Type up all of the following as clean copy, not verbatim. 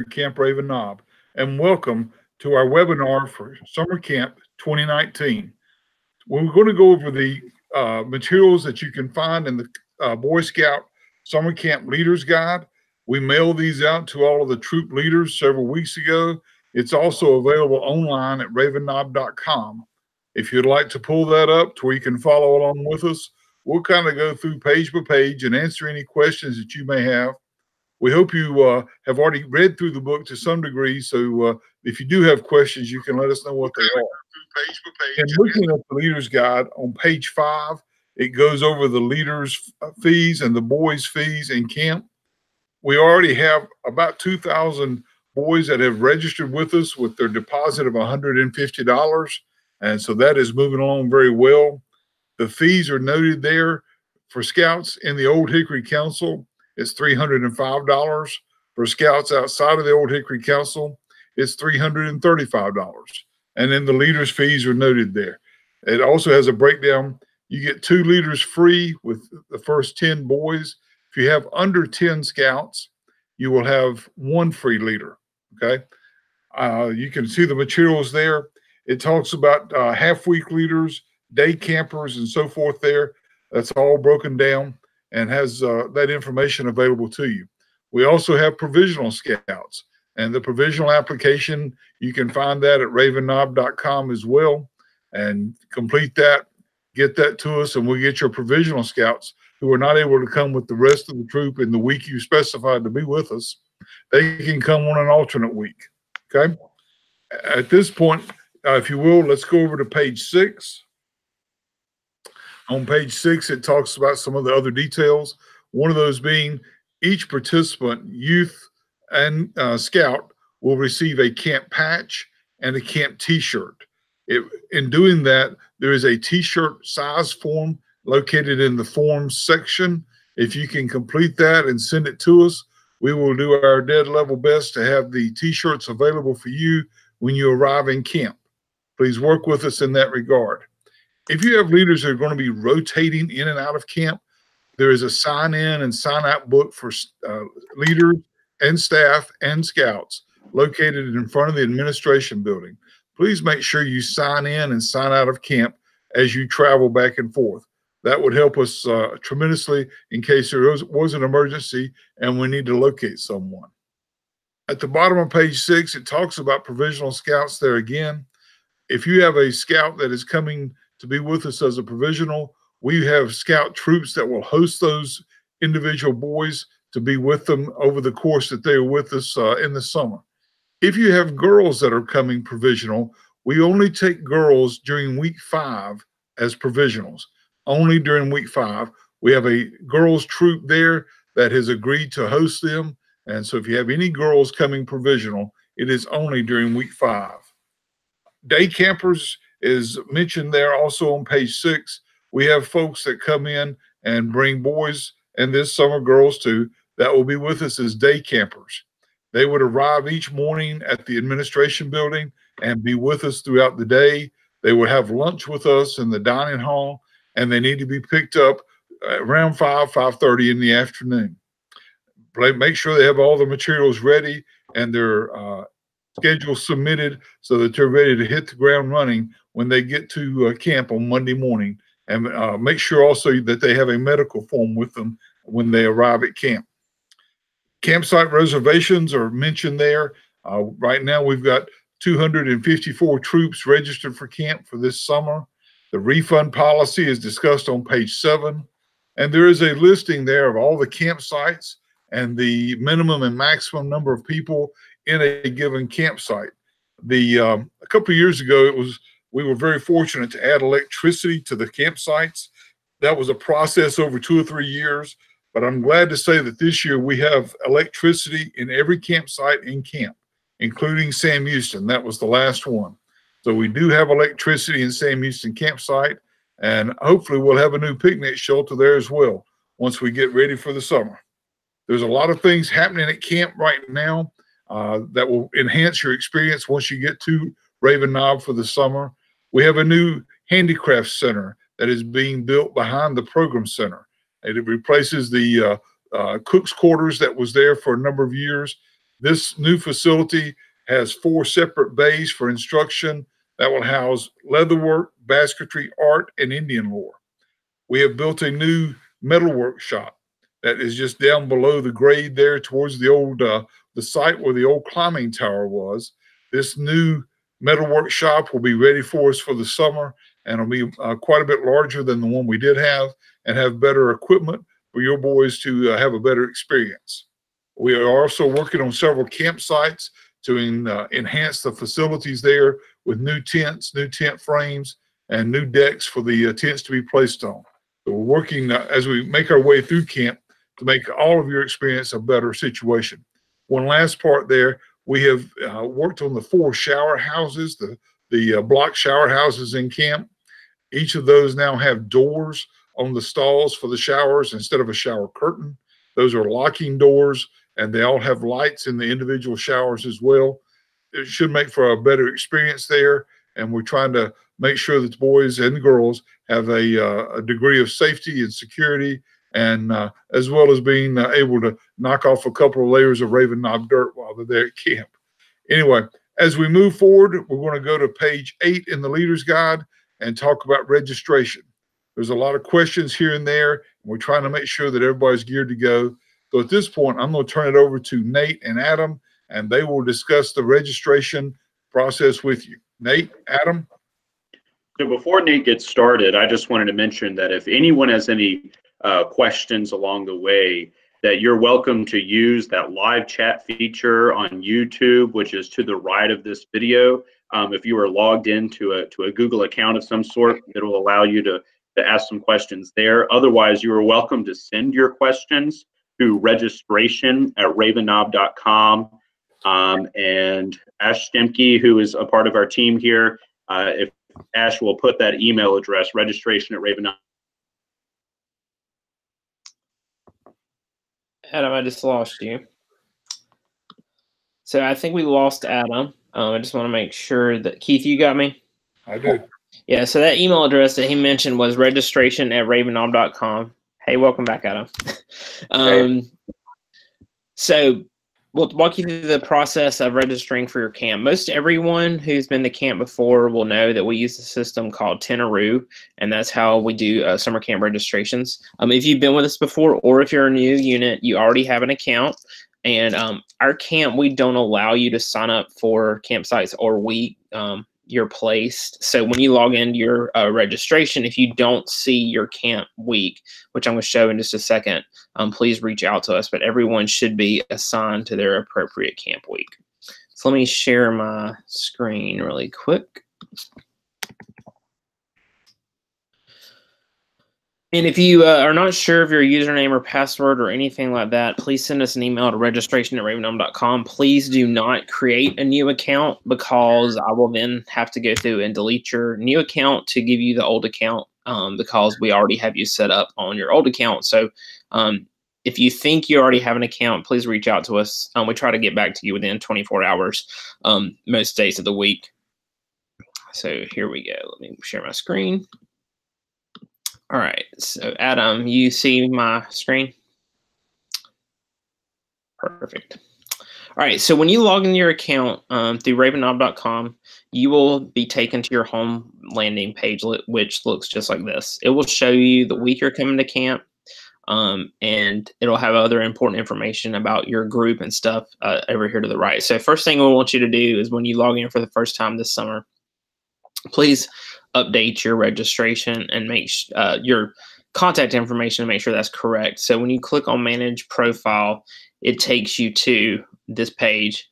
Camp Raven Knob, and welcome to our webinar for Summer Camp 2019. We're going to go over the materials that you can find in the Boy Scout Summer Camp Leaders Guide. We mailed these out to all of the troop leaders several weeks ago. It's also available online at ravennob.com. If you'd like to pull that up to where you can follow along with us, we'll kind of go through page by page and answer any questions that you may have. We hope you have already read through the book to some degree, so if you do have questions, you can let us know what they are. And looking at the Leader's Guide on page 5, it goes over the leaders' fees and the boys' fees in camp. We already have about 2,000 boys that have registered with us with their deposit of $150, and so that is moving along very well. The fees are noted there. For scouts in the Old Hickory Council, it's $305. For scouts outside of the Old Hickory Council, it's $335. And then the leaders' fees are noted there. It also has a breakdown. You get 2 leaders free with the first 10 boys. If you have under 10 scouts, you will have 1 free leader. Okay. You can see the materials there. It talks about half-week leaders, day campers, and so forth there. That's all broken down and has that information available to you. We also have provisional scouts, and the provisional application, you can find that at ravennob.com as well, and complete that, get that to us, and we'll get your provisional scouts who are not able to come with the rest of the troop in the week you specified to be with us. They can come on an alternate week. Okay. At this point, if you will, let's go over to page 6. On page 6, it talks about some of the other details. One of those being each participant, youth and scout, will receive a camp patch and a camp t-shirt. In doing that, there is a t-shirt size form located in the forms section. If you can complete that and send it to us, we will do our dead level best to have the t-shirts available for you when you arrive in camp. Please work with us in that regard. If you have leaders that are going to be rotating in and out of camp, there is a sign in and sign out book for leaders and staff and scouts located in front of the administration building. Please make sure you sign in and sign out of camp as you travel back and forth. That would help us tremendously in case there was an emergency and we need to locate someone. At the bottom of page 6, it talks about provisional scouts there again. If you have a scout that is coming to be with us as a provisional, we have scout troops that will host those individual boys to be with them over the course that they are with us in the summer. If you have girls that are coming provisional, we only take girls during week 5 as provisionals. Only during week 5. We have a girls troop there that has agreed to host them. And so if you have any girls coming provisional, it is only during week 5. Day campers is mentioned there also on page 6. We have folks that come in and bring boys and this summer girls too that will be with us as day campers. They would arrive each morning at the administration building and be with us throughout the day. They would have lunch with us in the dining hall, and they need to be picked up around 5:30 in the afternoon. Make sure they have all the materials ready and their schedule submitted so that they're ready to hit the ground running when they get to camp on Monday morning, and make sure also that they have a medical form with them when they arrive at camp. Campsite reservations are mentioned there. Right now we've got 254 troops registered for camp for this summer. The refund policy is discussed on page 7, and there is a listing there of all the campsites and the minimum and maximum number of people in a given campsite. A couple of years ago, we were very fortunate to add electricity to the campsites. That was a process over 2 or 3 years, but I'm glad to say that this year we have electricity in every campsite in camp, including Sam Houston. That was the last one. So we do have electricity in Sam Houston campsite, and hopefully we'll have a new picnic shelter there as well once we get ready for the summer. There's a lot of things happening at camp right now that will enhance your experience once you get to Raven Knob for the summer. We have a new handicraft center that is being built behind the program center. And it replaces the cook's quarters that was there for a number of years. This new facility has 4 separate bays for instruction that will house leatherwork, basketry, art, and Indian lore. We have built a new metalwork shop that is just down below the grade there towards the old the site where the old climbing tower was. This new metalwork shop will be ready for us for the summer, and it'll be quite a bit larger than the one we did have, and have better equipment for your boys to have a better experience. We are also working on several campsites to enhance the facilities there with new tents, new tent frames, and new decks for the tents to be placed on. So we're working as we make our way through camp to make all of your experience a better situation. One last part there, we have worked on the 4 shower houses, the block shower houses in camp. Each of those now have doors on the stalls for the showers instead of a shower curtain. Those are locking doors, and they all have lights in the individual showers as well. It should make for a better experience there, and we're trying to make sure that the boys and girls have a degree of safety and security, and as well as being able to knock off a couple of layers of Raven Knob dirt while they're there at camp. Anyway, as we move forward, we're going to go to page 8 in the Leader's Guide and talk about registration. There's a lot of questions here and there, and we're trying to make sure that everybody's geared to go. So at this point, I'm going to turn it over to Nate and Adam, and they will discuss the registration process with you. Nate, Adam? So before Nate gets started, I just wanted to mention that if anyone has any questions along the way, that you're welcome to use that live chat feature on YouTube, which is to the right of this video. If you are logged into a Google account of some sort, it will allow you to ask some questions there. Otherwise, you are welcome to send your questions to registration@ravennob.com. And Ash Stemke, who is a part of our team here, if Ash will put that email address, registration@ravennob. Adam, I just lost you. So I think we lost Adam. I just want to make sure that, Keith, you got me? I do. Yeah, so that email address that he mentioned was registration@ravennob.com. Hey, welcome back, Adam. So we'll walk you through the process of registering for your camp. Most everyone who's been to camp before will know that we use a system called Tenaroo, and that's how we do summer camp registrations. If you've been with us before, or if you're a new unit, you already have an account. And our camp, we don't allow you to sign up for campsites or week you're placed. So when you log into your registration, if you don't see your camp week, which I'm going to show in just a second, please reach out to us. But everyone should be assigned to their appropriate camp week. So let me share my screen really quick. And if you are not sure of your username or password or anything like that, please send us an email to registration@ravennob.com. Please do not create a new account, because I will then have to go through and delete your new account to give you the old account, because we already have you set up on your old account. So if you think you already have an account, please reach out to us. We try to get back to you within 24 hours most days of the week. So here we go. Let me share my screen. All right, so Adam, you see my screen? Perfect. All right, so when you log into your account through ravennob.com, you will be taken to your home landing page, which looks just like this. It will show you the week you're coming to camp, and it'll have other important information about your group and stuff over here to the right. So first thing we want you to do is when you log in for the first time this summer, please update your registration and make your contact information to make sure that's correct. So when you click on Manage Profile, it takes you to this page.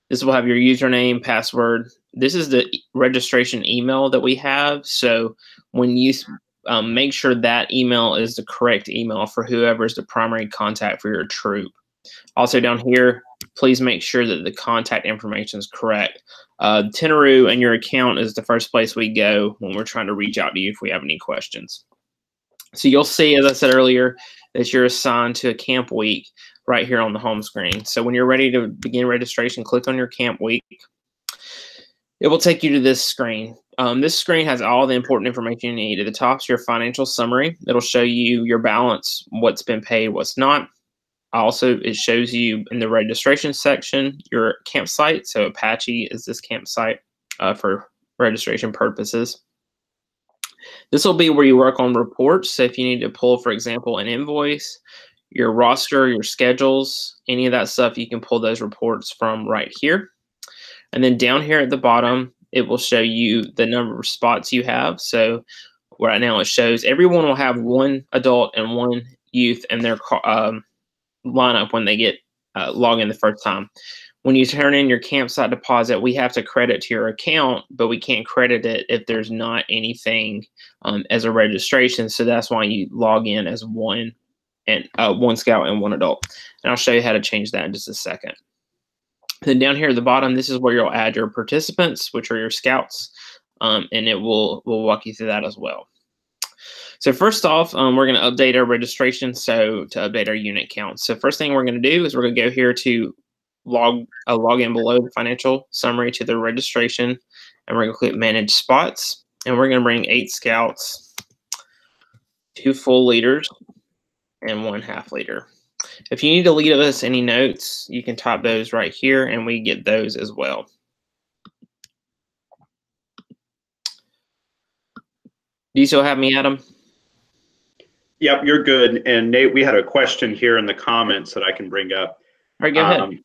This will have your username, password. This is the registration email that we have. So when you make sure that email is the correct email for whoever is the primary contact for your troop. Also down here, please make sure that the contact information is correct. Tenaroo and your account is the first place we go when we're trying to reach out to you if we have any questions. So you'll see, as I said earlier, that you're assigned to a camp week right here on the home screen. So when you're ready to begin registration, click on your camp week. It will take you to this screen. This screen has all the important information you need. At the top is your financial summary. It'll show you your balance, what's been paid, what's not. Also, it shows you in the registration section your campsite. So Apache is this campsite for registration purposes. This will be where you work on reports. So if you need to pull, for example, an invoice, your roster, your schedules, any of that stuff, you can pull those reports from right here. And then down here at the bottom, it will show you the number of spots you have. So right now it shows everyone will have one adult and one youth in their lineup when they get log in the first time. When you turn in your campsite deposit, we have to credit to your account, but we can't credit it if there's not anything as a registration. So that's why you log in as one scout and one adult. And I'll show you how to change that in just a second. Then down here at the bottom, this is where you'll add your participants, which are your scouts, and it will walk you through that as well. So first off, we're going to update our registration. So to update our unit count. So first thing we're going to do is we're going to go here to log in below the financial summary to the registration, and we're going to click manage spots, and we're going to bring 8 scouts, 2 full leaders, and 1 half leader. If you need to leave us any notes, you can type those right here, and we get those as well. Do you still have me, Adam? Yep, you're good. And Nate, we had a question here in the comments that I can bring up. All right, go ahead.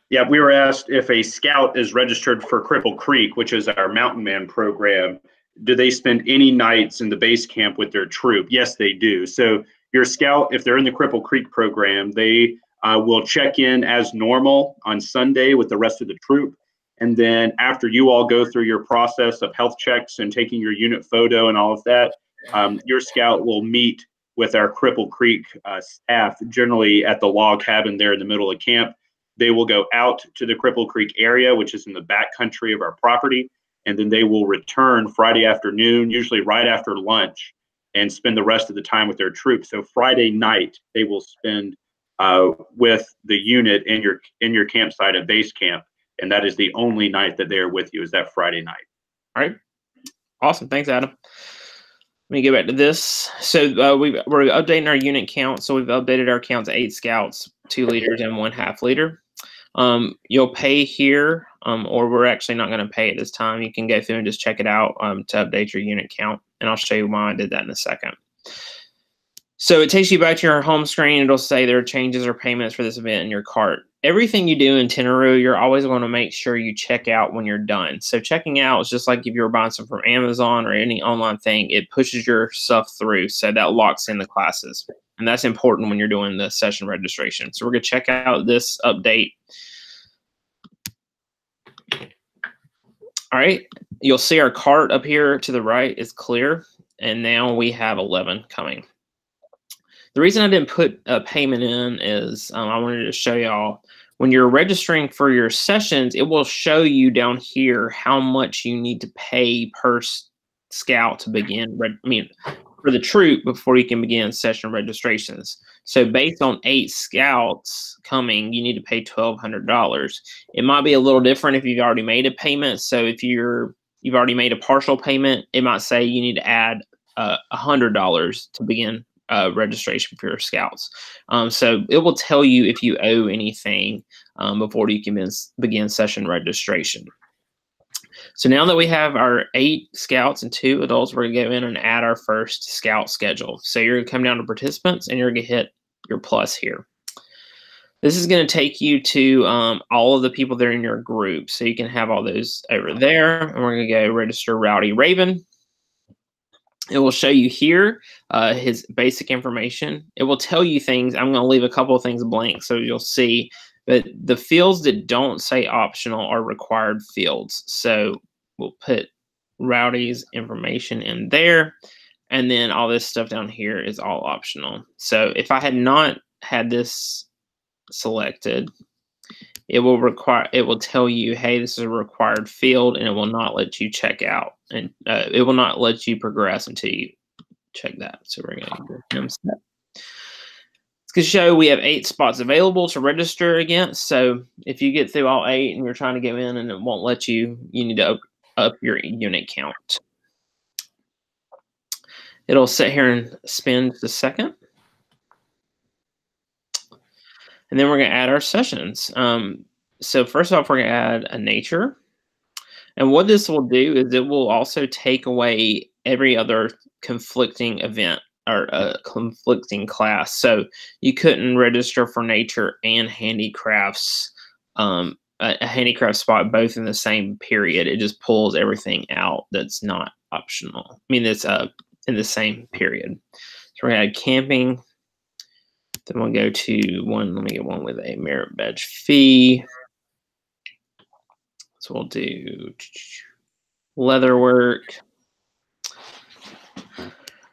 Yeah, we were asked if a scout is registered for Cripple Creek, which is our Mountain Man program, do they spend any nights in the base camp with their troop? Yes, they do. So your scout, if they're in the Cripple Creek program, they will check in as normal on Sunday with the rest of the troop. And then after you all go through your process of health checks and taking your unit photo and all of that, your scout will meet with our Cripple Creek staff, generally at the log cabin there in the middle of camp. They will go out to the Cripple Creek area, which is in the back country of our property, and then they will return Friday afternoon, usually right after lunch, and spend the rest of the time with their troops. So Friday night, they will spend with the unit in your campsite at base camp, and that is the only night that they are with you, is that Friday night. All right. Awesome. Thanks, Adam. Let me get back to this. So we're updating our unit count. So we've updated our count to 8 scouts, 2 leaders, and 1 half leader. You'll pay here, or we're actually not going to pay at this time. You can go through and just check it out to update your unit count, and I'll show you why I did that in a second. So it takes you back to your home screen. It'll say there are changes or payments for this event in your cart. Everything you do in Tenaroo, you're always going to make sure you check out when you're done. So checking out is just like if you were buying something from Amazon or any online thing, it pushes your stuff through. So that locks in the classes. And that's important when you're doing the session registration. So we're going to check out this update. All right. You'll see our cart up here to the right is clear. And now we have 11 coming. The reason I didn't put a payment in is I wanted to show y'all when you're registering for your sessions, it will show you down here how much you need to pay per scout to begin, for the troop before you can begin session registrations. So based on 8 scouts coming, you need to pay $1,200. It might be a little different if you've already made a payment. So if you've already made a partial payment, it might say you need to add $100 to begin registration for your scouts. So it will tell you if you owe anything before you can begin session registration. So now that we have our 8 scouts and 2 adults, we're going to go in and add our first scout schedule. So you're going to come down to participants and you're going to hit your plus here. This is going to take you to all of the people that are in your group. So you can have all those over there. And we're going to go register Rowdy Raven. It will show you here his basic information. It will tell you things. I'm going to leave a couple of things blank so you'll see. But the fields that don't say optional are required fields. So we'll put Rowdy's information in there. And then all this stuff down here is all optional. So if I had not had this selected, it will tell you, hey, this is a required field, and it will not let you check out. And it will not let you progress until you check that. So we're going to go him step. It's going to show we have 8 spots available to register against. So if you get through all 8 and you're trying to go in and it won't let you, you need to up your unit count. It'll sit here and spin just a second. And then we're going to add our sessions. So first off, we're going to add a nature. And what this will do is it will also take away every other conflicting event or conflicting class. So you couldn't register for nature and handicrafts, a handicraft spot both in the same period. It just pulls everything out that's not optional. I mean, it's in the same period. So we're going to add camping. Then we'll go to one. Let me get one with a merit badge fee. So we'll do leatherwork.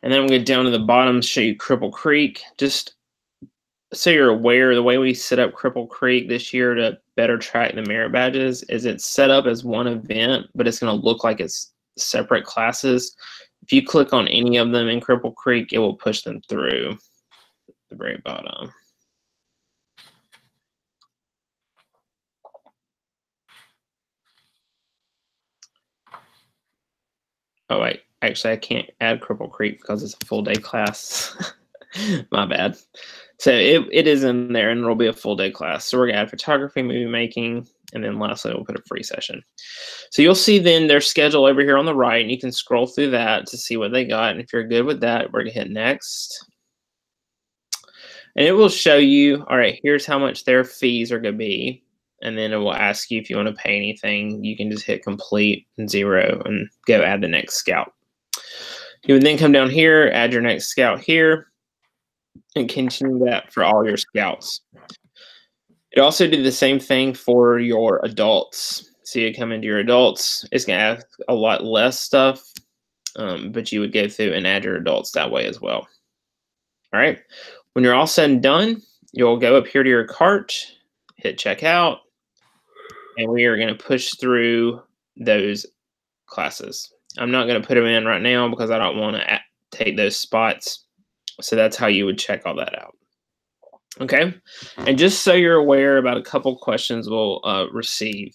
And then we'll get down to the bottom, show you Cripple Creek. Just so you're aware, the way we set up Cripple Creek this year to better track the merit badges is it's set up as one event, but it's going to look like it's separate classes. If you click on any of them in Cripple Creek, it will push them through the very bottom. Oh, wait. Actually, I can't add Cripple Creek because it's a full day class. My bad. So it is in there, and it'll be a full day class. So we're going to add photography, movie making, and then lastly, we'll put a free session. So you'll see then their schedule over here on the right, and you can scroll through that to see what they got. And if you're good with that, we're going to hit next. And it will show you, all right, here's how much their fees are going to be. And then it will ask you if you want to pay anything. You can just hit complete and 0 and go add the next scout. You would then come down here, add your next scout here, and continue that for all your scouts. It also do the same thing for your adults. So you come into your adults, it's going to ask a lot less stuff, but you would go through and add your adults that way as well. All right. When you're all said and done, you'll go up here to your cart, hit checkout, and we are going to push through those classes. I'm not going to put them in right now because I don't want to take those spots. So that's how you would check all that out. Okay. And just so you're aware about a couple questions we'll receive.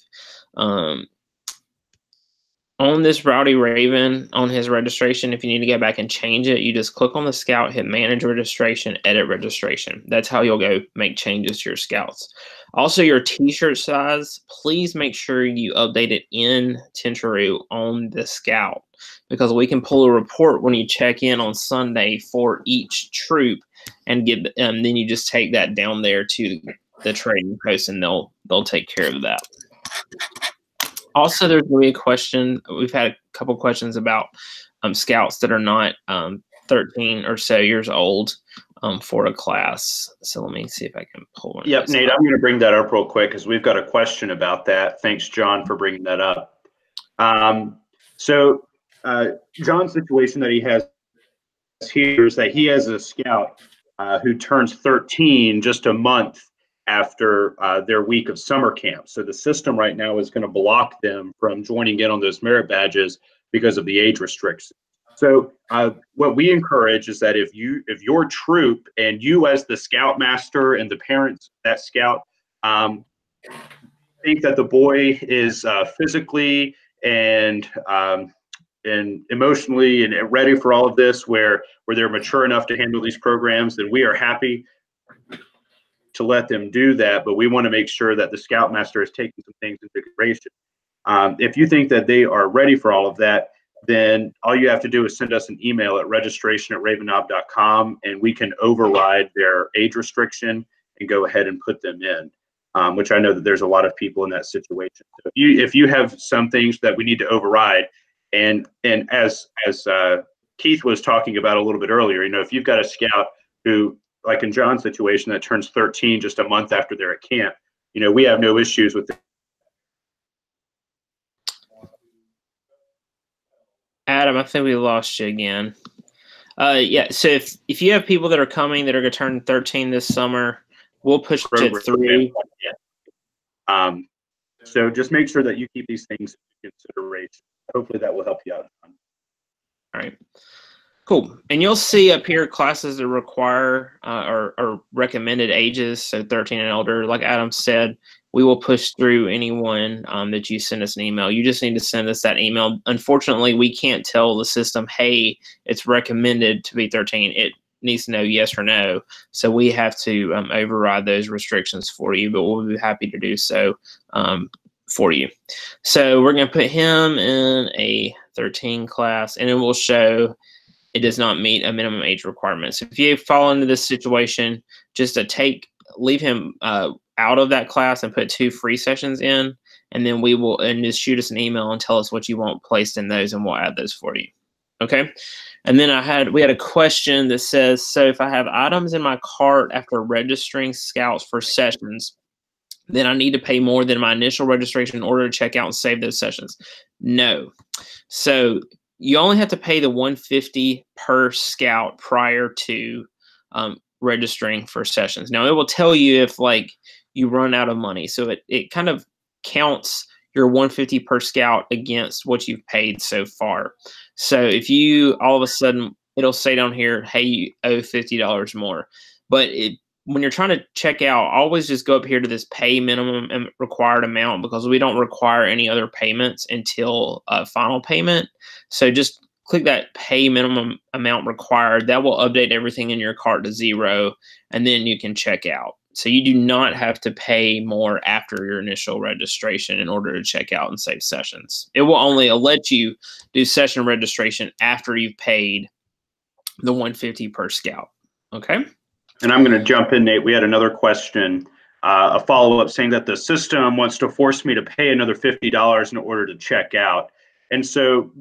On this Rowdy Raven, on his registration, if you need to go back and change it, you just click on the scout, hit manage registration, edit registration. That's how you'll go make changes to your scouts. Also, your t-shirt size, please make sure you update it in Tentraroo on the scout, because we can pull a report when you check in on Sunday for each troop and get, then you just take that down there to the trading post and they'll take care of that. Also, there's going to be a question. We've had a couple questions about scouts that are not 13 or so years old for a class. So let me see if I can pull one. Yep, Nate, I'm going to bring that up real quick because we've got a question about that. Thanks, John, for bringing that up. John's situation that he has here is that he has a scout who turns 13 just a month after their week of summer camp. So the system right now is going to block them from joining in on those merit badges because of the age restrictions. So what we encourage is that if your troop and you as the scoutmaster and the parents of that scout think that the boy is physically and emotionally and ready for all of this, where they're mature enough to handle these programs, then we are happy to let them do that, but we want to make sure that the scoutmaster is taking some things into consideration. If you think that they are ready for all of that, then all you have to do is send us an email at registration@ravenob.com, and we can override their age restriction and go ahead and put them in, which I know that there's a lot of people in that situation. So if you have some things that we need to override, and as Keith was talking about a little bit earlier, if you've got a scout who, like in John's situation, that turns 13 just a month after they're at camp, we have no issues with it. Adam, I think we lost you again. Yeah, so if you have people that are coming that are going to turn 13 this summer, we'll push it through. Yeah. So just make sure that you keep these things in consideration. Hopefully that will help you out. All right. Cool. And you'll see up here classes that require or recommended ages, so 13 and older. Like Adam said, we will push through anyone that you send us an email. You just need to send us that email. Unfortunately, we can't tell the system, hey, it's recommended to be 13. needs to know yes or no. So we have to override those restrictions for you, but we'll be happy to do so for you. So we're going to put him in a 13 class, and it will show it does not meet a minimum age requirement. So if you fall into this situation, just leave him out of that class and put 2 free sessions in, and then just shoot us an email and tell us what you want placed in those, and we'll add those for you. Okay. And then we had a question that says, so if I have items in my cart after registering scouts for sessions, then I need to pay more than my initial registration in order to check out and save those sessions. No. So you only have to pay the $150 per scout prior to registering for sessions. Now it will tell you if like you run out of money. So it kind of counts your $150 per scout against what you've paid so far. So if you all of a sudden, it'll say down here, hey, you owe $50 more. But when you're trying to check out, always just go up here to this pay minimum required amount, because we don't require any other payments until final payment. So just click that pay minimum amount required. That will update everything in your cart to 0, and then you can check out. So you do not have to pay more after your initial registration in order to check out and save sessions. It will only let you do session registration after you've paid the $150 per scout. Okay. And I'm going to jump in, Nate. We had another question, a follow-up saying that the system wants to force me to pay another $50 in order to check out. And so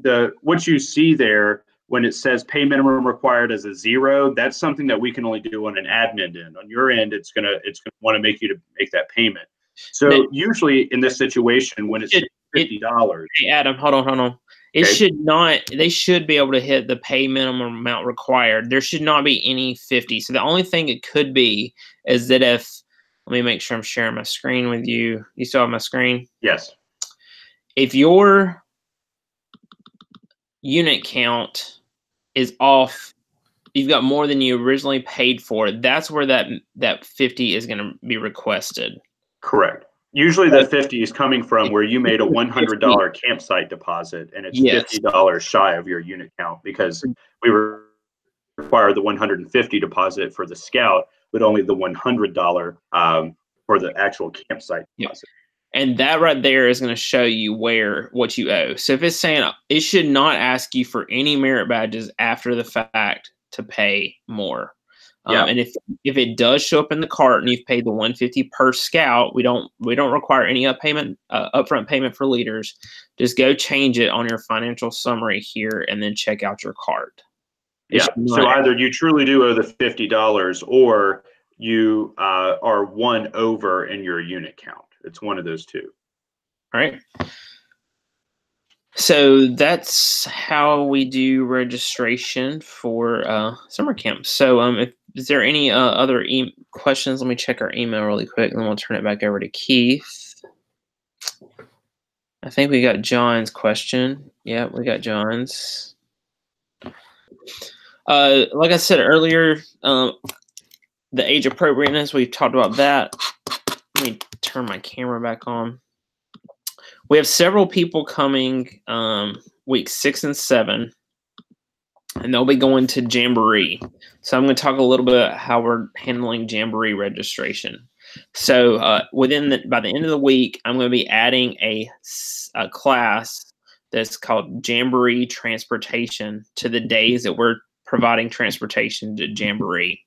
what you see there when it says pay minimum required as a 0, that's something that we can only do on an admin end. On your end, it's gonna want to make you to make that payment. So usually in this situation, when it's $50, hey Adam, hold on. It should not. They should be able to hit the pay minimum amount required. There should not be any 50. So the only thing it could be is that let me make sure I'm sharing my screen with you. You still have my screen? Yes. If your unit count is off, you've got more than you originally paid for, that's where that 50 is going to be requested. Correct. Usually the 50 is coming from where you made a $100 campsite deposit, and it's $50 shy of your unit count, because we require the $150 deposit for the scout, but only the $100 for the actual campsite deposit. And that right there is going to show you what you owe. So if it's saying it should not ask you for any merit badges after the fact to pay more. And if it does show up in the cart and you've paid the $150 per scout, we don't require any upfront payment for leaders. Just go change it on your financial summary here and then check out your cart. So either you truly do owe the $50 or you are one over in your unit count. It's one of those two. All right. So that's how we do registration for summer camp. So is there any other questions? Let me check our email really quick, and then we'll turn it back over to Keith. I think we got John's question. Yeah, we got John's. Like I said earlier, the age appropriateness, we've talked about that. Let me turn my camera back on. We have several people coming week 6 and 7, and they'll be going to Jamboree. So I'm going to talk a little bit about how we're handling Jamboree registration. So by the end of the week, I'm going to be adding a class that's called Jamboree Transportation to the days that we're providing transportation to Jamboree.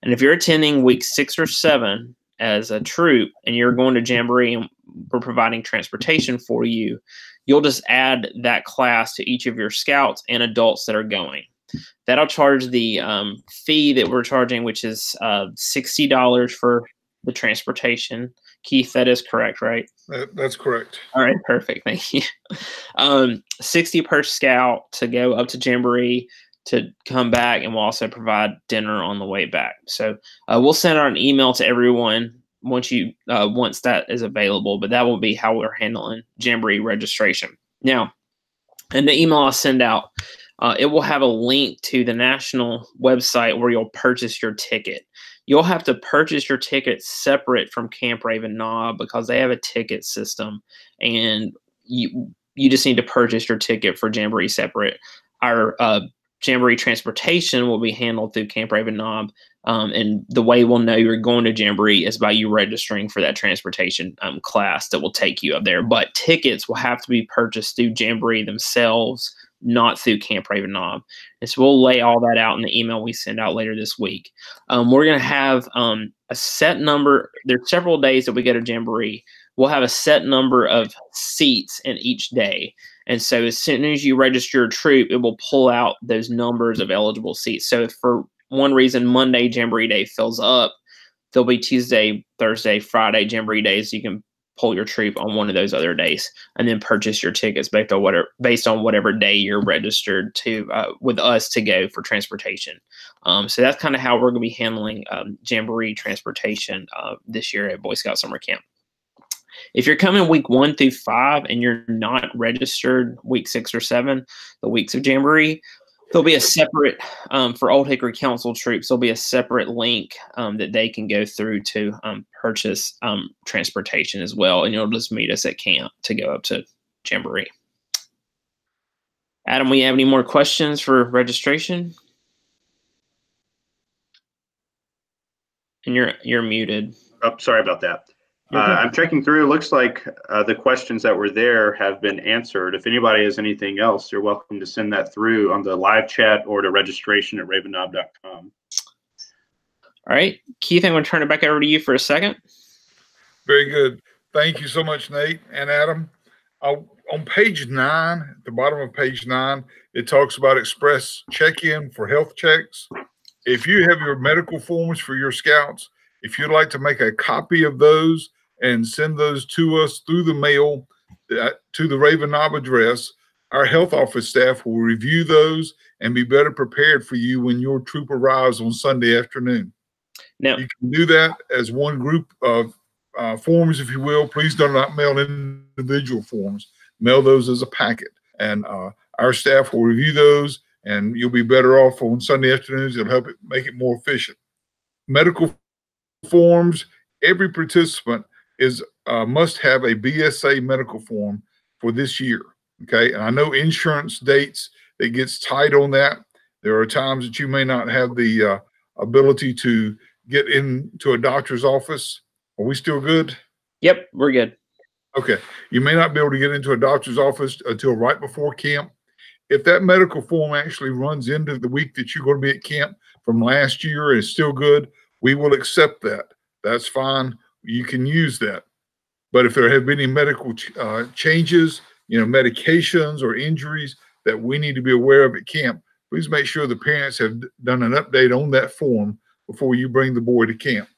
And if you're attending week 6 or 7 as a troop and you're going to Jamboree and we're providing transportation for you, you'll just add that class to each of your scouts and adults that are going. That'll charge the fee that we're charging, which is $60 for the transportation. Keith, that is correct, right? That's correct. All right, perfect. Thank you. $60 per scout to go up to Jamboree, to come back, and we'll also provide dinner on the way back. So we'll send out an email to everyone once that is available, but that will be how we're handling Jamboree registration. Now, in the email I'll send out, it will have a link to the national website where you'll purchase your ticket. You'll have to purchase your ticket separate from Camp Raven Knob because they have a ticket system, and you just need to purchase your ticket for Jamboree separate. Our Jamboree transportation will be handled through Camp Raven Knob. And the way we'll know you're going to Jamboree is by you registering for that transportation class that will take you up there. But tickets will have to be purchased through Jamboree themselves, not through Camp Raven Knob. And so we'll lay all that out in the email we send out later this week. We're going to have a set number. There's several days that we go to Jamboree. We'll have a set number of seats in each day. And so as soon as you register your troop, it will pull out those numbers of eligible seats. So if for one reason Monday Jamboree Day fills up, there'll be Tuesday, Thursday, Friday Jamboree days. You can pull your troop on one of those other days and then purchase your tickets based on whatever day you're registered to with us to go for transportation. So that's kind of how we're going to be handling Jamboree transportation this year at Boy Scout Summer Camp. If you're coming week 1 through 5 and you're not registered week 6 or 7, the weeks of Jamboree, there'll be a separate, for Old Hickory Council troops, there'll be a separate link that they can go through to purchase transportation as well. And you'll just meet us at camp to go up to Jamboree. Adam, we have any more questions for registration? And you're muted. Oh, sorry about that. I'm checking through. It looks like the questions that were there have been answered. If anybody has anything else, you're welcome to send that through on the live chat or to registration@ravenknob.com. All right, Keith, I'm going to turn it back over to you for a second. Very good. Thank you so much, Nate and Adam. On page 9, at the bottom of page 9, it talks about express check-in for health checks. If you have your medical forms for your scouts, if you'd like to make a copy of those and send those to us through the mail to the Raven Knob address, our health office staff will review those and be better prepared for you when your troop arrives on Sunday afternoon. Now, you can do that as one group of forms, if you will. Please do not mail individual forms. Mail those as a packet. And our staff will review those, and you'll be better off on Sunday afternoons. It'll help it make it more efficient. Medical forms, every participant must have a BSA medical form for this year. Okay, and I know insurance dates, it gets tight on that. There are times that you may not have the ability to get into a doctor's office. Are we still good? Yep, we're good. Okay, you may not be able to get into a doctor's office until right before camp. If that medical form actually runs into the week that you're going to be at camp from last year and is still good, we will accept that. That's fine. You can use that. But if there have been any medical changes, medications or injuries that we need to be aware of at camp, please make sure the parents have done an update on that form before you bring the boy to camp.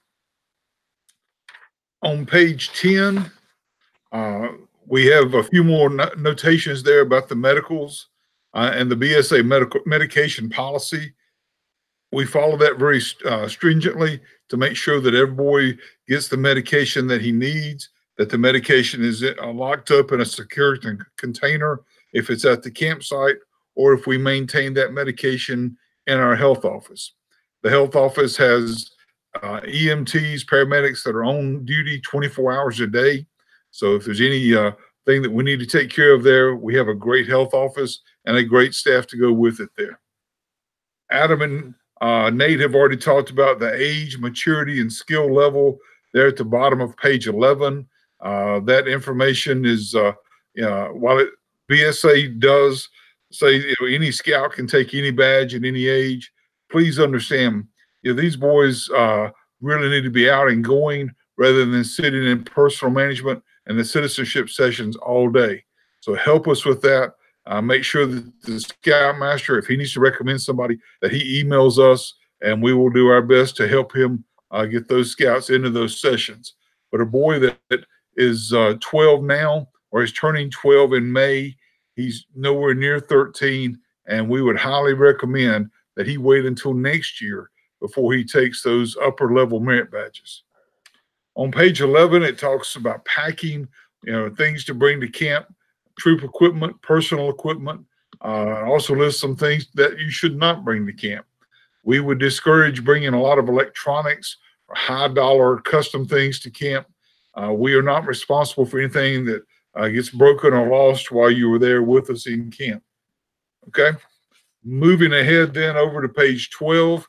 On page 10, we have a few more notations there about the medicals and the BSA medication policy. We follow that very stringently to make sure that every boy gets the medication that he needs, that the medication is locked up in a secure container if it's at the campsite, or if we maintain that medication in our health office. The health office has EMTs, paramedics that are on duty 24 hours a day. So if there's any thing that we need to take care of there, we have a great health office and a great staff to go with it there. Adam and Nate have already talked about the age, maturity, and skill level there at the bottom of page 11. That information is, while BSA does say any scout can take any badge at any age, please understand, these boys really need to be out and going rather than sitting in personal management and the citizenship sessions all day. So help us with that. Make sure that the scoutmaster, if he needs to recommend somebody, that he emails us, and we will do our best to help him get those scouts into those sessions. But a boy that is 12 now, or is turning 12 in May, he's nowhere near 13, and we would highly recommend that he wait until next year before he takes those upper level merit badges. On page 11, it talks about packing, things to bring to camp, troop equipment, personal equipment. Also lists some things that you should not bring to camp. We would discourage bringing a lot of electronics or high dollar custom things to camp. We are not responsible for anything that gets broken or lost while you were there with us in camp. Okay. Moving ahead then over to page 12,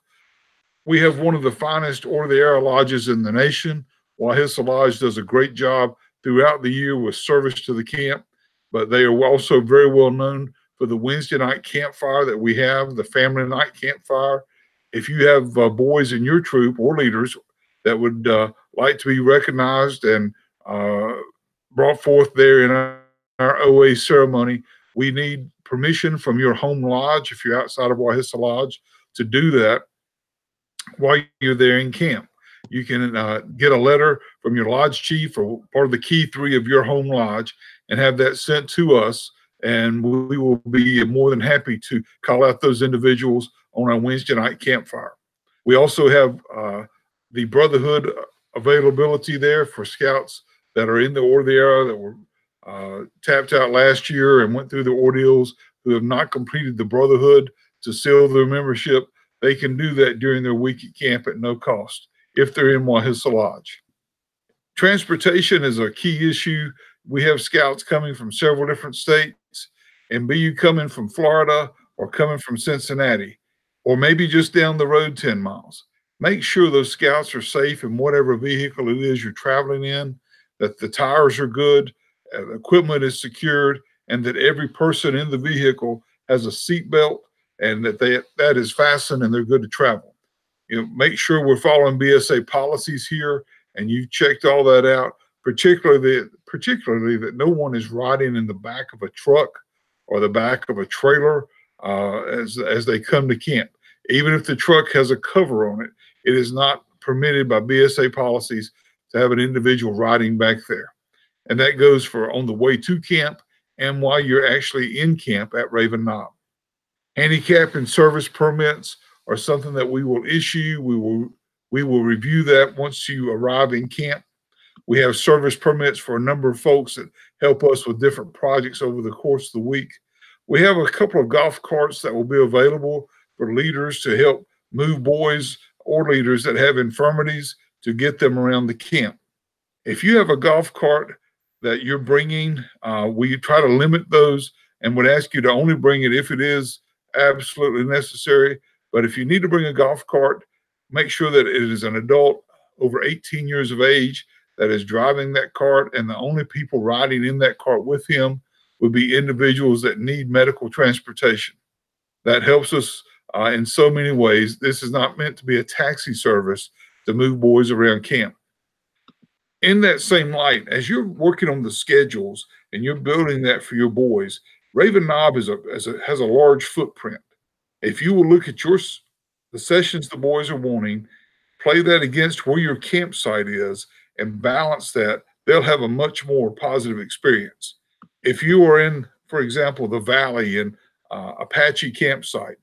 we have one of the finest over-the-air lodges in the nation. Wahissa Lodge does a great job throughout the year with service to the camp, but they are also very well known for the Wednesday night campfire that we have, the family night campfire. If you have boys in your troop or leaders that would like to be recognized and brought forth there in our OA ceremony, we need permission from your home lodge, if you're outside of Wahissa Lodge, to do that while you're there in camp. You can get a letter from your lodge chief or part of the key three of your home lodge and have that sent to us, and we will be more than happy to call out those individuals on our Wednesday night campfire. We also have the Brotherhood availability there for scouts that are in the Order that were tapped out last year and went through the ordeals, who have not completed the Brotherhood to seal their membership. They can do that during their week at camp at no cost if they're in Wahissa Lodge. Transportation is a key issue. We have scouts coming from several different states, and be you coming from Florida or coming from Cincinnati, or maybe just down the road 10 miles, make sure those scouts are safe in whatever vehicle it is you're traveling in, that the tires are good, equipment is secured, and that every person in the vehicle has a seat belt and that is fastened and they're good to travel. You know, make sure we're following BSA policies here, and you've checked all that out, particularly that no one is riding in the back of a truck or the back of a trailer as they come to camp. Even if the truck has a cover on it, it is not permitted by BSA policies to have an individual riding back there. And that goes for on the way to camp and while you're actually in camp at Raven Knob. Handicap and service permits are something that we will issue. We will review that once you arrive in camp. We have service permits for a number of folks that help us with different projects over the course of the week. We have a couple of golf carts that will be available for leaders to help move boys or leaders that have infirmities to get them around the camp. If you have a golf cart that you're bringing, we try to limit those and would ask you to only bring it if it is absolutely necessary. But if you need to bring a golf cart, make sure that it is an adult over 18 years of age that is driving that cart, and the only people riding in that cart with him would be individuals that need medical transportation. That helps us in so many ways. This is not meant to be a taxi service to move boys around camp. In that same light, as you're working on the schedules and you're building that for your boys, Raven Knob has a large footprint. If you will look at the sessions the boys are wanting, play that against where your campsite is, and balance that, they'll have a much more positive experience. If you are in, for example, the Valley in Apache campsite,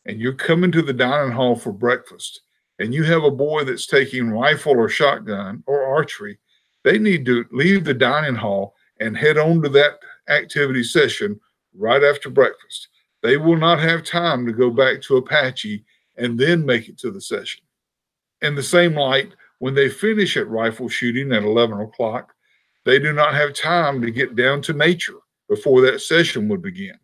and you're coming to the dining hall for breakfast, and you have a boy that's taking rifle or shotgun or archery, they need to leave the dining hall and head on to that activity session right after breakfast. They will not have time to go back to Apache and then make it to the session. In the same light, when they finish at rifle shooting at 11 o'clock, they do not have time to get down to nature before that session would begin.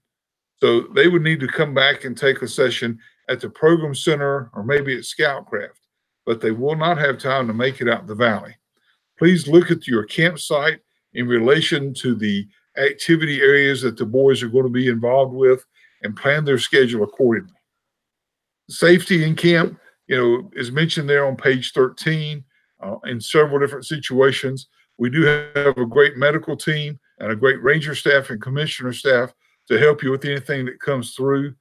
So they would need to come back and take a session at the program center or maybe at Scoutcraft, but they will not have time to make it out in the Valley. Please look at your campsite in relation to the activity areas that the boys are going to be involved with and plan their schedule accordingly. Safety in camp, is mentioned there on page 13 in several different situations. We do have a great medical team and a great ranger staff and commissioner staff to help you with anything that comes through.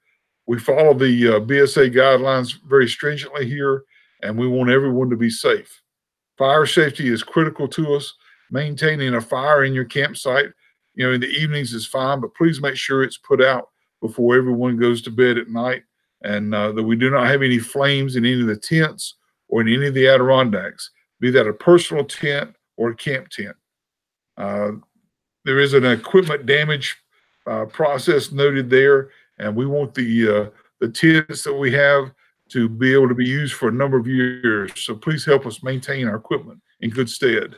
We follow the BSA guidelines very stringently here, and we want everyone to be safe. Fire safety is critical to us. Maintaining a fire in your campsite, in the evenings is fine, but please make sure it's put out before everyone goes to bed at night, and that we do not have any flames in any of the tents or in any of the Adirondacks, be that a personal tent or a camp tent. There is an equipment damage process noted there, and we want the tents that we have to be able to be used for a number of years. So please help us maintain our equipment in good stead.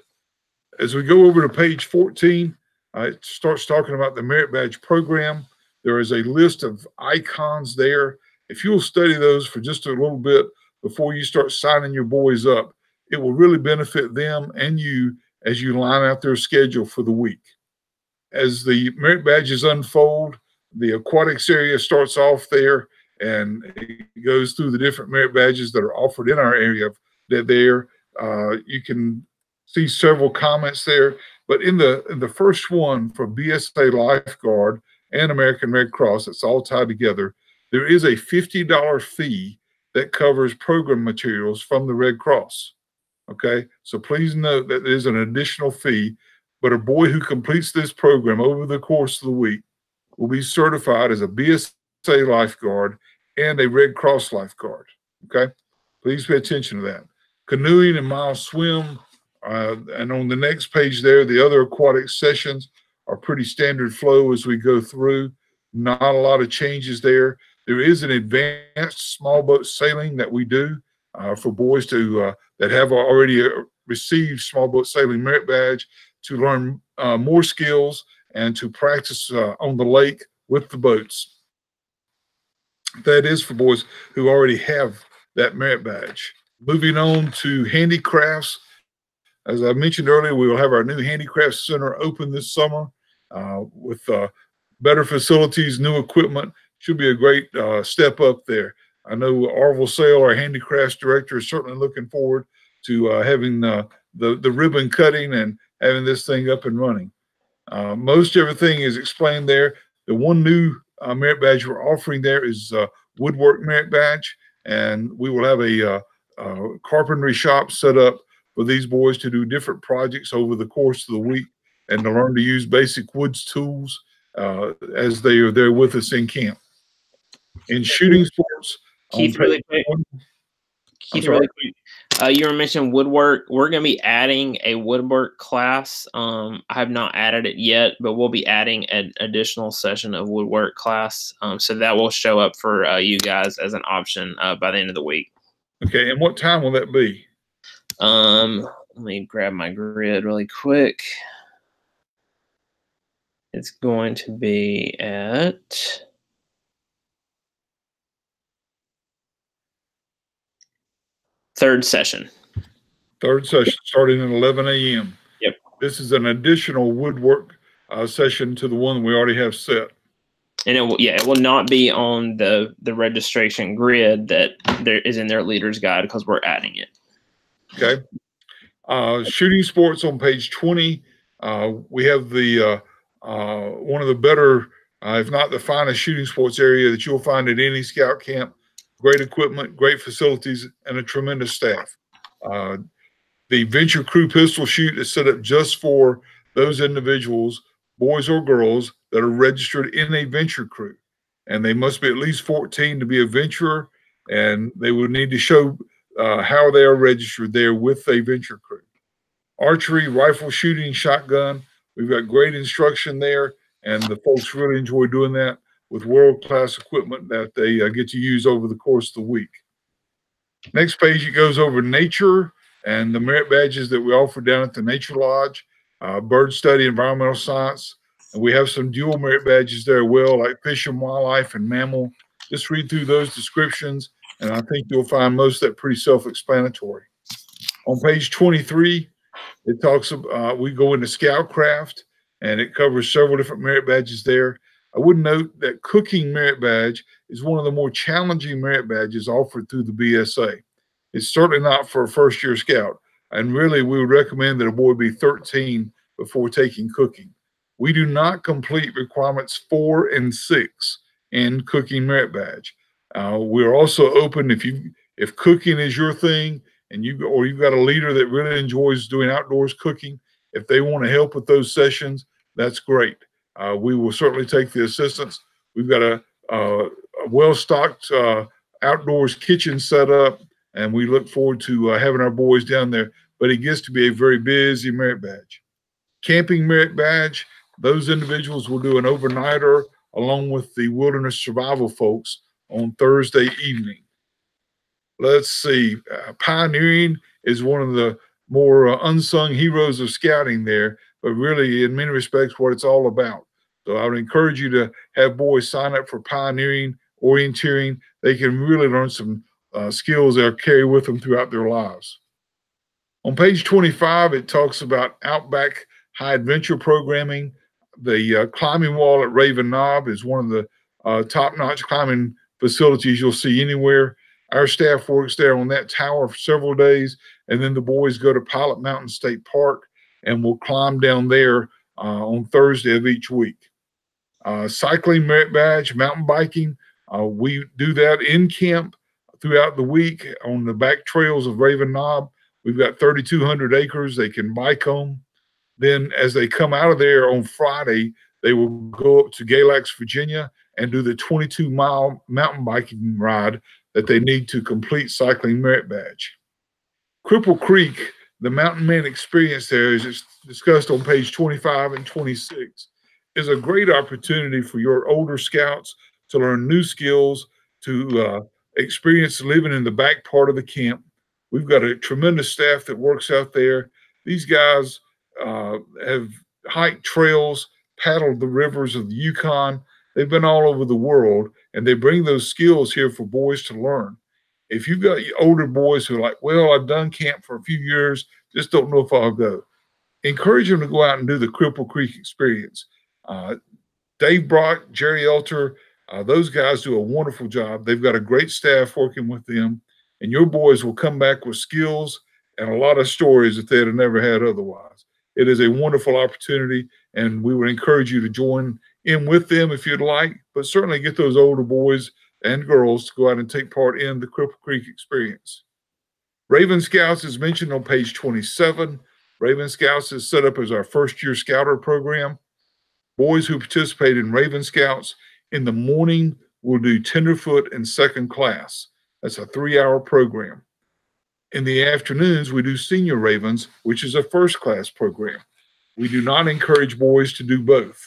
As we go over to page 14, it starts talking about the Merit Badge program. There is a list of icons there. If you'll study those for just a little bit before you start signing your boys up, it will really benefit them and you as you line out their schedule for the week. As the merit badges unfold, the aquatics area starts off there and it goes through the different merit badges that are offered in our area. That there, you can see several comments there. But in the first one for BSA lifeguard and American Red Cross, it's all tied together. There is a $50 fee that covers program materials from the Red Cross. Okay, so please note that there's an additional fee, but a boy who completes this program over the course of the week will be certified as a BSA lifeguard and a Red Cross lifeguard. Okay, please pay attention to that. Canoeing and mile swim, and on the next page there, the other aquatic sessions are pretty standard flow as we go through. Not a lot of changes there. There is an advanced small boat sailing that we do for boys to that have already received small boat sailing merit badge to learn more skills and to practice on the lake with the boats. That is for boys who already have that merit badge. Moving on to handicrafts. As I mentioned earlier, we will have our new handicraft center open this summer with better facilities, new equipment. Should be a great step up there. I know Arvil Sale, our handicrafts director, is certainly looking forward to having the ribbon cutting and having this thing up and running. Most everything is explained there. The one new merit badge we're offering there is woodwork merit badge, and we will have a carpentry shop set up for these boys to do different projects over the course of the week and to learn to use basic woods tools as they are there with us in camp. In shooting sports, Keith, really quick. You were mentioning woodwork. We're going to be adding a woodwork class. I have not added it yet, but we'll be adding an additional session of woodwork class. So that will show up for you guys as an option by the end of the week. Okay, and what time will that be? Let me grab my grid really quick. It's going to be at third session. Third session starting at 11 a.m. Yep. This is an additional woodwork session to the one we already have set. And it will not be on the registration grid that there is in their leader's guide because we're adding it. Okay. Shooting sports on page 20. We have the one of the better, if not the finest shooting sports area that you'll find at any scout camp. Great equipment, great facilities, and a tremendous staff. The Venture Crew pistol shoot is set up just for those individuals, boys or girls, that are registered in a Venture Crew. And they must be at least 14 to be a venturer, and they will need to show how they are registered there with a Venture Crew. Archery, rifle shooting, shotgun. We've got great instruction there, and the folks really enjoy doing that with world-class equipment that they get to use over the course of the week. Next page, it goes over nature and the merit badges that we offer down at the Nature Lodge, bird study, environmental science. And we have some dual merit badges there well, like fish and wildlife and mammal. Just read through those descriptions, and I think you'll find most of that pretty self-explanatory. On page 23, it talks about, we go into Scoutcraft, and it covers several different merit badges there. I would note that cooking merit badge is one of the more challenging merit badges offered through the BSA. It's certainly not for a first-year scout, and really we would recommend that a boy be 13 before taking cooking. We do not complete requirements 4 and 6 in cooking merit badge. We're also open if cooking is your thing and you've got a leader that really enjoys doing outdoors cooking, if they want to help with those sessions, that's great. We will certainly take the assistance. We've got a well-stocked outdoors kitchen set up, and we look forward to having our boys down there. But it gets to be a very busy merit badge. Camping merit badge, those individuals will do an overnighter along with the wilderness survival folks on Thursday evening. Let's see. Pioneering is one of the more unsung heroes of scouting there, but really in many respects what it's all about. So I would encourage you to have boys sign up for pioneering, orienteering. They can really learn some skills they'll carry with them throughout their lives. On page 25, it talks about Outback High Adventure programming. The climbing wall at Raven Knob is one of the top-notch climbing facilities you'll see anywhere. Our staff works there on that tower for several days, and then the boys go to Pilot Mountain State Park and will climb down there on Thursday of each week. Cycling merit badge, mountain biking, we do that in camp throughout the week on the back trails of Raven Knob. We've got 3,200 acres. They can bike on. Then as they come out of there on Friday, they will go up to Galax, Virginia, and do the 22-mile mountain biking ride that they need to complete cycling merit badge. Cripple Creek, the Mountain Man experience there, is discussed on page 25 and 26, is a great opportunity for your older scouts to learn new skills, to experience living in the back part of the camp. We've got a tremendous staff that works out there. These guys have hiked trails, paddled the rivers of the Yukon. They've been all over the world, and they bring those skills here for boys to learn. If you've got older boys who are like, well, I've done camp for a few years, just don't know if I'll go, encourage them to go out and do the Cripple Creek experience. Dave Brock, Jerry Elter, those guys do a wonderful job. They've got a great staff working with them, and your boys will come back with skills and a lot of stories that they'd have never had otherwise. It is a wonderful opportunity, and we would encourage you to join in with them if you'd like, but certainly get those older boys and girls to go out and take part in the Cripple Creek experience. Raven Scouts is mentioned on page 27. Raven Scouts is set up as our first-year scouter program. Boys who participate in Raven Scouts in the morning will do tenderfoot and second class. That's a 3-hour program. In the afternoons, we do Senior Ravens, which is a first-class program. We do not encourage boys to do both.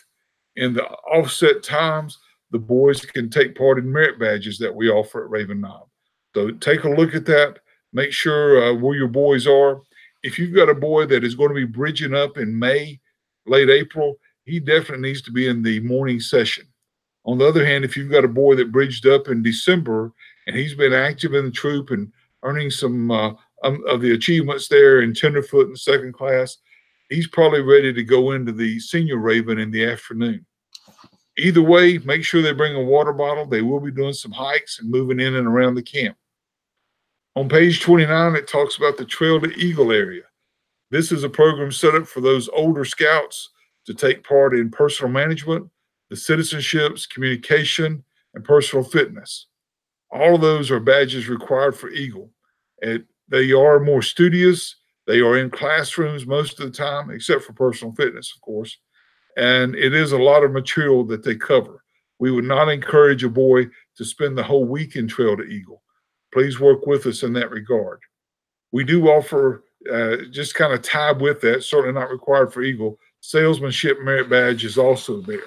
In the offset times, the boys can take part in merit badges that we offer at Raven Knob. So take a look at that. Make sure where your boys are. If you've got a boy that is going to be bridging up in May, late April, he definitely needs to be in the morning session. On the other hand, if you've got a boy that bridged up in December and he's been active in the troop and earning some of the achievements there in tenderfoot and second class, he's probably ready to go into the Senior Raven in the afternoon. Either way, make sure they bring a water bottle. They will be doing some hikes and moving in and around the camp. On page 29, it talks about the Trail to Eagle area. This is a program set up for those older scouts to take part in personal management, the citizenships, communication, and personal fitness. All of those are badges required for Eagle. And they are more studious. They are in classrooms most of the time, except for personal fitness, of course. And it is a lot of material that they cover. We would not encourage a boy to spend the whole week in Trail to Eagle. Please work with us in that regard. We do offer, just kind of tied with that, certainly not required for Eagle, salesmanship merit badge is also there.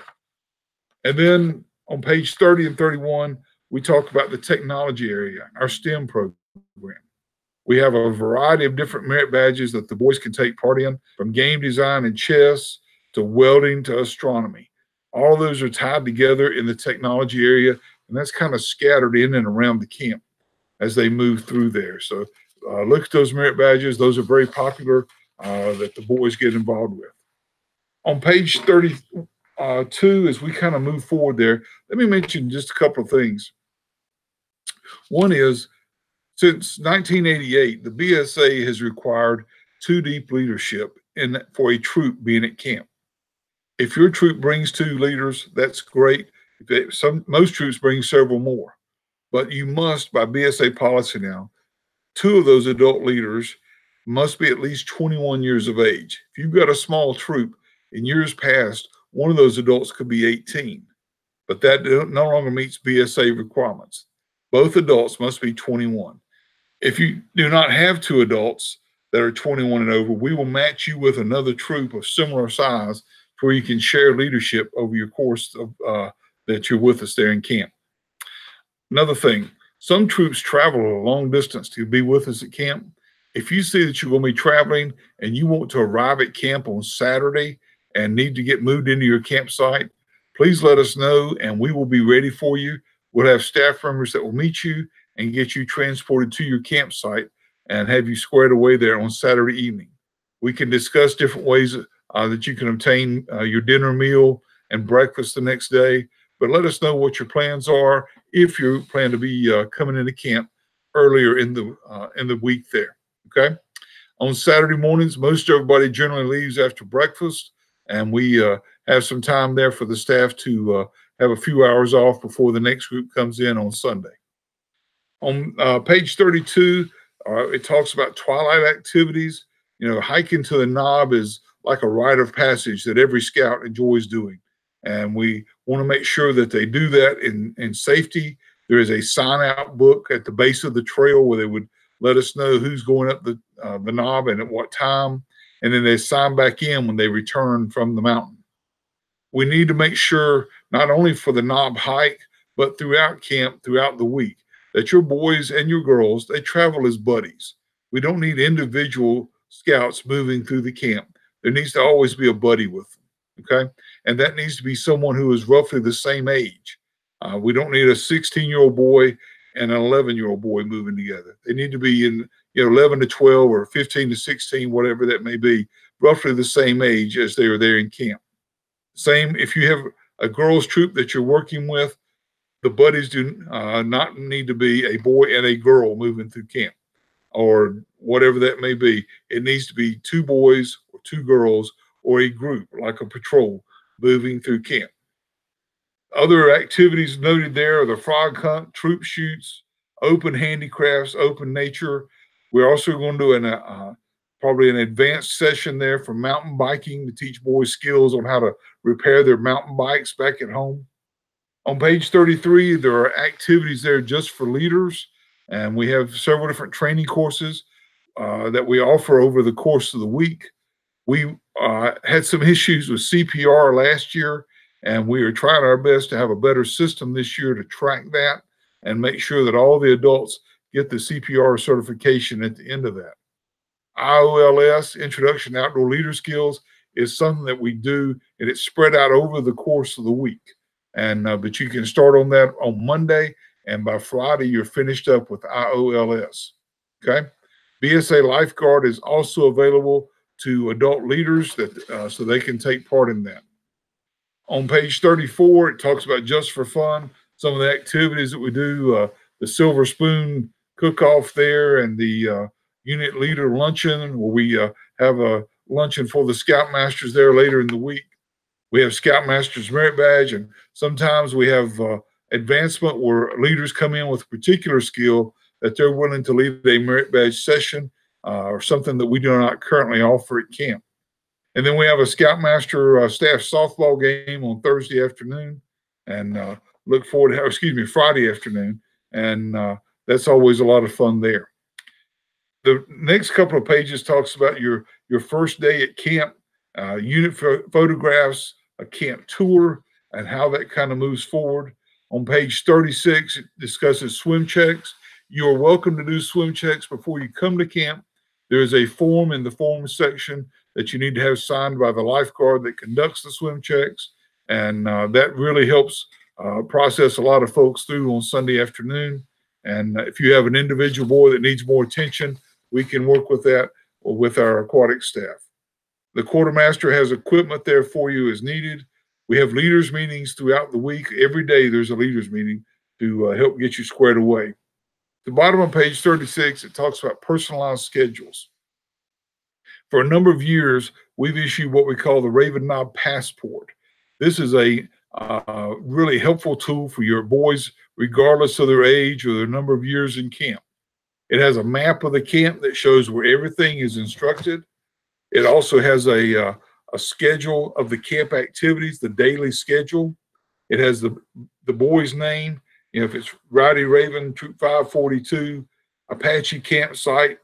And then on page 30 and 31, we talk about the technology area, our STEM program. We have a variety of different merit badges that the boys can take part in, from game design and chess to welding to astronomy. All of those are tied together in the technology area, and that's kind of scattered in and around the camp as they move through there. So look at those merit badges. Those are very popular that the boys get involved with. On page 32, as we kind of move forward there, let me mention just a couple of things. One is, since 1988, the BSA has required 2 deep leadership for a troop being at camp. If your troop brings 2 leaders, that's great. Most troops bring several more. But you must, by BSA policy now, 2 of those adult leaders must be at least 21 years of age. If you've got a small troop, in years past, one of those adults could be 18, but that no longer meets BSA requirements. Both adults must be 21. If you do not have 2 adults that are 21 and over, we will match you with another troop of similar size where you can share leadership over your course of, that you're with us there in camp. Another thing, some troops travel a long distance to be with us at camp. If you see that you're going to be traveling and you want to arrive at camp on Saturday and need to get moved into your campsite, please let us know and we will be ready for you. We'll have staff members that will meet you and get you transported to your campsite and have you squared away there on Saturday evening. We can discuss different ways that you can obtain your dinner meal and breakfast the next day, but let us know what your plans are if you plan to be coming into camp earlier in the week there, okay? On Saturday mornings, most everybody generally leaves after breakfast, and we have some time there for the staff to have a few hours off before the next group comes in on Sunday. On page 32, it talks about twilight activities. You know, hiking to the knob is like a rite of passage that every scout enjoys doing. And we want to make sure that they do that in safety. There is a sign out book at the base of the trail where they would let us know who's going up the knob and at what time. And then they sign back in when they return from the mountain. We need to make sure, not only for the knob hike, but throughout camp, throughout the week, that your boys and your girls, they travel as buddies. We don't need individual scouts moving through the camp. There needs to always be a buddy with them, okay? And that needs to be someone who is roughly the same age. We don't need a 16-year-old boy and an 11-year-old boy moving together. They need to be in 11 to 12 or 15 to 16, whatever that may be, roughly the same age as they are there in camp. Same if you have a girls troop that you're working with, the buddies do not need to be a boy and a girl moving through camp or whatever that may be. It needs to be two boys or two girls or a group like a patrol moving through camp. Other activities noted there are the frog hunt, troop shoots, open handicrafts, open nature. We're also going to do probably an advanced session there for mountain biking to teach boys skills on how to repair their mountain bikes back at home. On page 33, there are activities there just for leaders, and we have several different training courses that we offer over the course of the week. We had some issues with CPR last year, and we are trying our best to have a better system this year to track that and make sure that all the adults get the CPR certification at the end of that. IOLS, Introduction to Outdoor Leader Skills, is something that we do, and it's spread out over the course of the week. And but you can start on that on Monday, and by Friday, you're finished up with IOLS, okay? BSA Lifeguard is also available to adult leaders that so they can take part in that. On page 34, it talks about just for fun, some of the activities that we do, the Silver Spoon cook-off there and the unit leader luncheon, where we have a luncheon for the Scoutmasters there later in the week. We have Scoutmasters Merit Badge, and sometimes we have advancement where leaders come in with a particular skill that they're willing to lead a Merit Badge session or something that we do not currently offer at camp. And then we have a Scoutmaster staff softball game on Thursday afternoon, and look forward to, Friday afternoon. And that's always a lot of fun there. The next couple of pages talks about your first day at camp, unit photographs, a camp tour, and how that kind of moves forward. On page 36, it discusses swim checks. You are welcome to do swim checks before you come to camp. There is a form in the form section that you need to have signed by the lifeguard that conducts the swim checks. And that really helps process a lot of folks through on Sunday afternoon. And if you have an individual boy that needs more attention, we can work with that or with our aquatic staff. The quartermaster has equipment there for you as needed. We have leaders meetings throughout the week. Every day there's a leaders meeting to help get you squared away. The bottom of page 36, it talks about personalized schedules. For a number of years, we've issued what we call the Raven Knob Passport. This is a really helpful tool for your boys, regardless of their age or their number of years in camp. It has a map of the camp that shows where everything is instructed. It also has a schedule of the camp activities, the daily schedule. It has the boy's name. If it's Rowdy Raven, Troop 542, Apache campsite,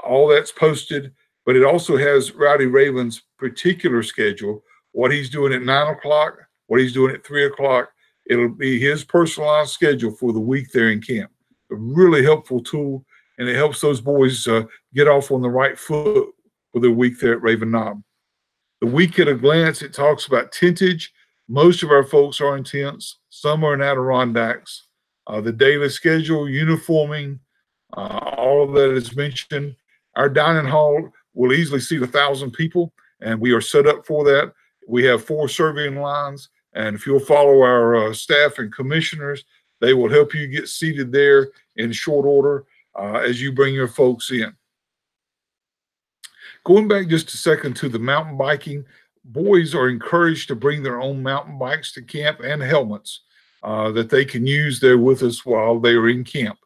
all that's posted. But it also has Rowdy Raven's particular schedule, what he's doing at 9 o'clock, what he's doing at 3 o'clock. It'll be his personalized schedule for the week there in camp. A really helpful tool, and it helps those boys get off on the right foot for their week there at Raven Knob. The week at a glance, it talks about tentage, Most of our folks are in tents. Some are in Adirondacks. The daily schedule, uniforming, all of that is mentioned. Our dining hall will easily seat 1,000 people, and we are set up for that. We have 4 serving lines, and if you'll follow our staff and commissioners, they will help you get seated there in short order as you bring your folks in. Going back just a second to the mountain biking, boys are encouraged to bring their own mountain bikes to camp and helmets that they can use there with us while they are in camp.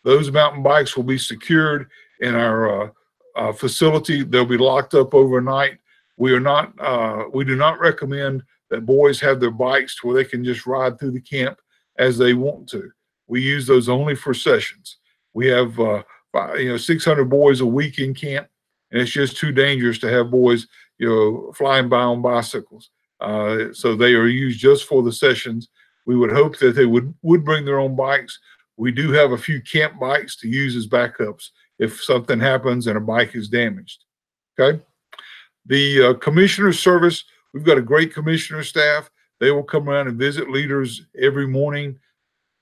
Those mountain bikes will be secured in our facility. They'll be locked up overnight. We do not recommend that boys have their bikes to where they can just ride through the camp as they want to. We use those only for sessions. We have 600 boys a week in camp, and it's just too dangerous to have boys flying by on bicycles. So they are used just for the sessions. We would hope that they would bring their own bikes. We do have a few camp bikes to use as backups if something happens and a bike is damaged. Okay. The commissioner service, we've got a great commissioner staff. They will come around and visit leaders every morning,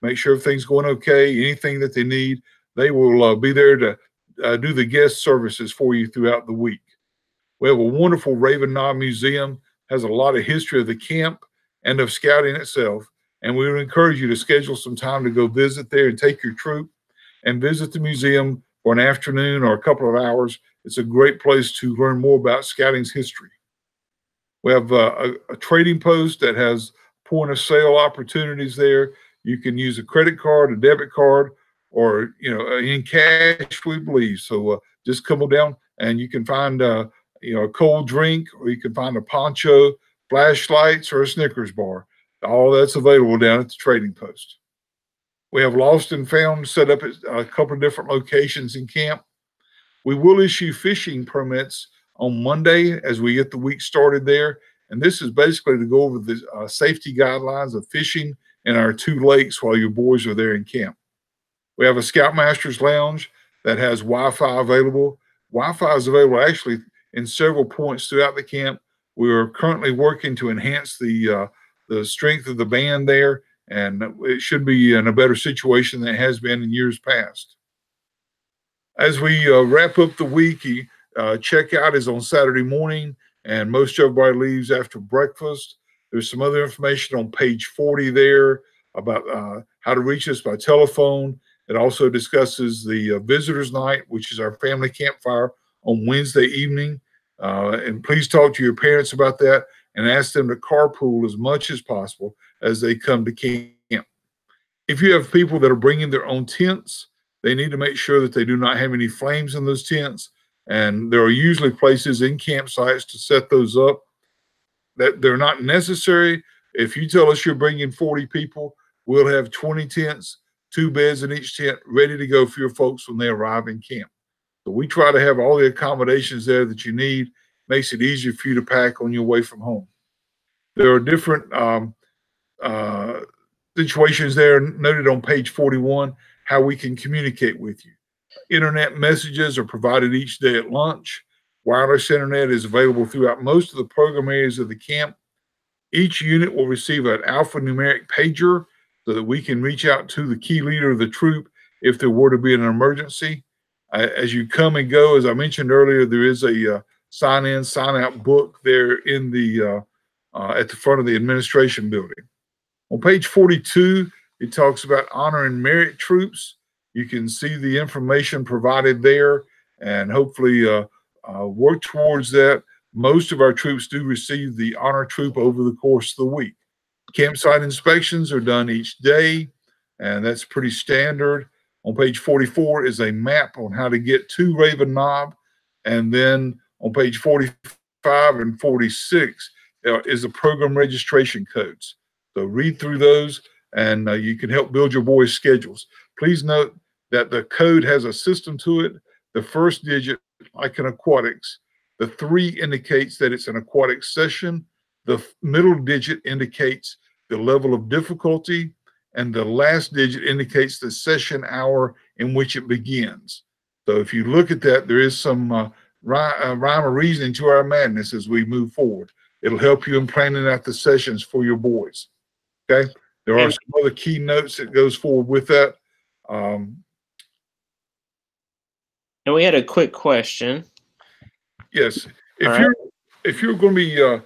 make sure everything's going okay, anything that they need. They will be there to do the guest services for you throughout the week. We have a wonderful Raven Knob Museum, has a lot of history of the camp and of scouting itself. And we would encourage you to schedule some time to go visit there and take your troop and visit the museum for an afternoon or a couple of hours. It's a great place to learn more about scouting's history. We have a trading post that has point of sale opportunities there. You can use a credit card, a debit card, or in cash, we believe. So just come down and you can find a cold drink, or you can find a poncho, flashlights, or a Snickers bar. All that's available down at the trading post. We have lost and found set up at a couple of different locations in camp. We will issue fishing permits on Monday as we get the week started there. And this is basically to go over the safety guidelines of fishing in our 2 lakes while your boys are there in camp. We have a Scoutmaster's Lounge that has Wi-Fi available. Wi-Fi is available actually in several points throughout the camp. We are currently working to enhance the strength of the band there, and it should be in a better situation than it has been in years past. As we wrap up the week, checkout is on Saturday morning, and most everybody leaves after breakfast. There's some other information on page 40 there about how to reach us by telephone. It also discusses the visitors night, which is our family campfire on Wednesday evening. And please talk to your parents about that and ask them to carpool as much as possible as they come to camp. If you have people that are bringing their own tents, they need to make sure that they do not have any flames in those tents. And there are usually places in campsites to set those up. That they're not necessary. If you tell us you're bringing 40 people, we'll have 20 tents, 2 beds in each tent ready to go for your folks when they arrive in camp. So we try to have all the accommodations there that you need. Makes it easier for you to pack on your way from home. There are different situations there noted on page 41, how we can communicate with you. Internet messages are provided each day at lunch. Wireless internet is available throughout most of the program areas of the camp. Each unit will receive an alphanumeric pager so that we can reach out to the key leader of the troop if there were to be an emergency. As you come and go, as I mentioned earlier, there is a sign in, sign out book there in the at the front of the administration building. On page 42, it talks about honor and merit troops. You can see the information provided there and hopefully work towards that. Most of our troops do receive the honor troop over the course of the week. Campsite inspections are done each day, and that's pretty standard. On page 44 is a map on how to get to Raven Knob, and then on page 45 and 46 is the program registration codes. So read through those, and you can help build your boys' schedules. Please note that the code has a system to it. The first digit, like in aquatics, the 3 indicates that it's an aquatic session. The middle digit indicates the level of difficulty, and the last digit indicates the session hour in which it begins. So if you look at that, there is some rhyme or reasoning to our madness as we move forward. It'll help you in planning out the sessions for your boys. Okay. There are some other key notes that goes forward with that. And we had a quick question. Yes. If you're going to be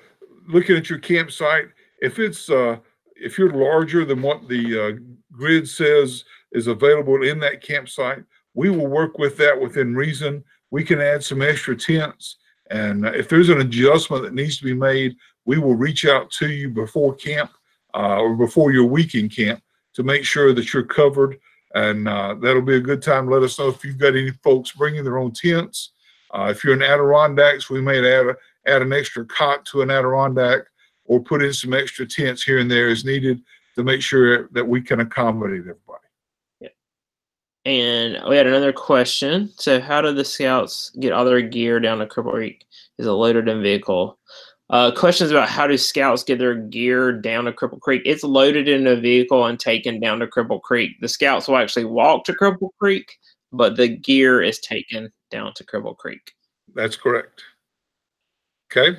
looking at your campsite, if you're larger than what the grid says is available in that campsite, we will work with that within reason. We can add some extra tents, and if there's an adjustment that needs to be made, we will reach out to you before camp or before your weekend camp to make sure that you're covered. And that'll be a good time. Let us know if you've got any folks bringing their own tents. If you're in Adirondacks, we may add an extra cot to an Adirondack or put in some extra tents here and there as needed to make sure that we can accommodate everybody. Yeah. And we had another question. So how do the scouts get all their gear down to Cripple Creek? Is it loaded in vehicle? Questions about how do scouts get their gear down to Cripple Creek? It's loaded in a vehicle and taken down to Cripple Creek. The scouts will actually walk to Cripple Creek, but the gear is taken down to Cripple Creek. That's correct. Okay.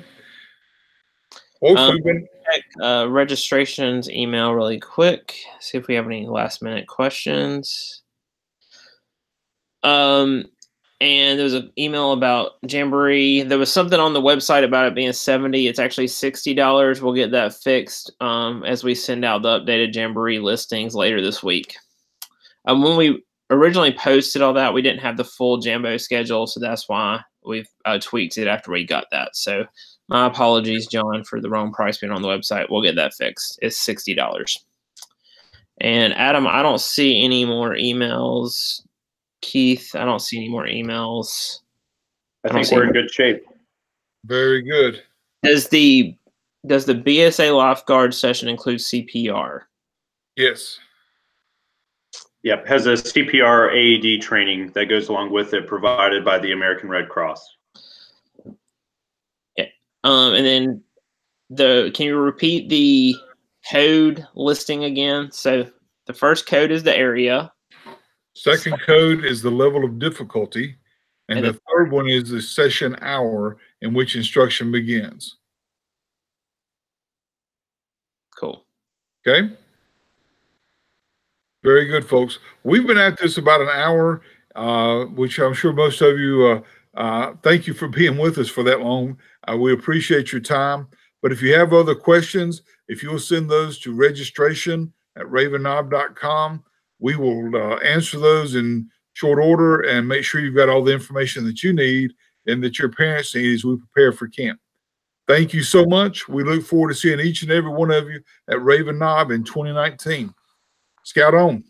Check registrations email really quick. See if we have any last minute questions. And there was an email about Jamboree. There was something on the website about it being $70. It's actually $60. We'll get that fixed as we send out the updated Jamboree listings later this week. When we originally posted all that, we didn't have the full Jambo schedule, so that's why we've tweaked it after we got that. So my apologies, John, for the wrong price being on the website. We'll get that fixed. It's $60. And Adam, I don't see any more emails. Keith, I don't see any more emails. I think we're in good shape. Very good. Does the BSA lifeguard session include CPR? Yes. Yep, has a CPR AED training that goes along with it, provided by the American Red Cross. Yeah. And then can you repeat the code listing again? So the first code is the area. Second code is the level of difficulty. And the third one is the session hour in which instruction begins. Cool. Okay. Very good, folks. We've been at this about an hour, which I'm sure most of you, thank you for being with us for that long. We appreciate your time. But if you have other questions, if you'll send those to registration@ravenknob.com, we will answer those in short order and make sure you've got all the information that you need and that your parents need as we prepare for camp. Thank you so much. We look forward to seeing each and every one of you at Raven Knob in 2019. Scout on.